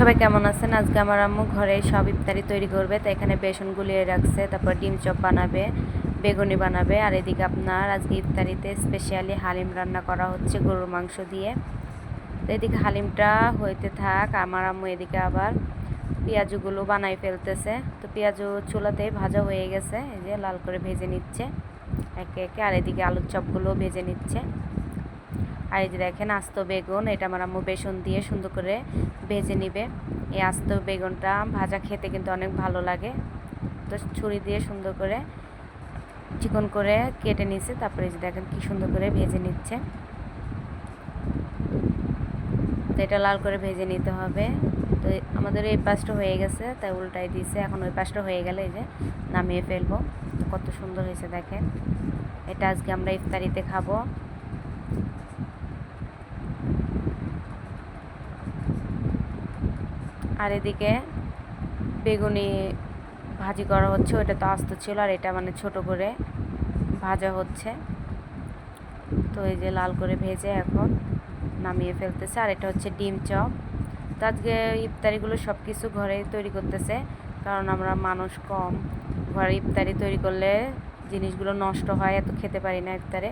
সবাই কেমন আছেন? আজকে আমার আম্মু ঘরে সব ইফতারি তৈরি করবে। তো এখানে বেসন গুলিয়ে রাখছে, তারপর ডিম চপ বানাবে, বেগুনি বানাবে। আর এদিকে আপনার আজকে ইফতারিতে স্পেশালি হালিম রান্না করা হচ্ছে গরুর মাংস দিয়ে। তো এদিকে হালিমটা হইতে থাক, আমার আম্মু এদিকে আবার পেঁয়াজগুলো বানাই ফেলতেছে। তো পেঁয়াজু চুলাতে ভাজা হয়ে গেছে, এই যে লাল করে ভেজে নিচ্ছে একে একে। আর এদিকে আলুর চপগুলো ভেজে নিচ্ছে। আর এই যে দেখেন আস্ত বেগুন, এটা আমার আম্মু বেসন দিয়ে সুন্দর করে ভেজে নিবে। এই আস্ত বেগুনটা ভাজা খেতে কিন্তু অনেক ভালো লাগে। তো ছুরি দিয়ে সুন্দর করে চিকন করে কেটে নিচ্ছে, তারপরে এই যে দেখেন কি সুন্দর করে ভেজে নিচ্ছে। তো এটা লাল করে ভেজে নিতে হবে। তো আমাদের এই পাশটা হয়ে গেছে, তাই উল্টাই দিয়েছে। এখন ওই পাশটা হয়ে গেলে এই যে নামিয়ে ফেলবো। তো কত সুন্দর হয়েছে দেখেন। এটা আজকে আমরা ইফতারিতে খাবো। আর এদিকে বেগুনি ভাজি করা হচ্ছে, ওটা তো আস্ত ছিল, আর এটা মানে ছোট করে ভাজা হচ্ছে। তো এই যে লাল করে ভেজে এখন নামিয়ে ফেলতেছে। আর এটা হচ্ছে ডিম চপ। তো আজকে ইফতারিগুলো সব কিছু ঘরে তৈরি করতেছে, কারণ আমরা মানুষ কম। ঘরে ইফতারি তৈরি করলে জিনিসগুলো নষ্ট হয়, এত খেতে পারি না ইফতারে।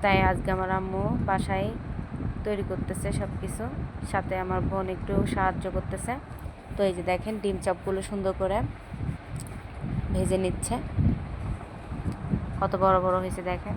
তাই আজকে আমার আম্মু বাসায় তৈরি করতেছে সব কিছু, সাথে আমার বোন একটু সাহায্য করতেছে। তো এই যে দেখেন ডিম চপগুলো সুন্দর করে ভেজে নিচ্ছে, কত বড় বড় হয়েছে দেখেন।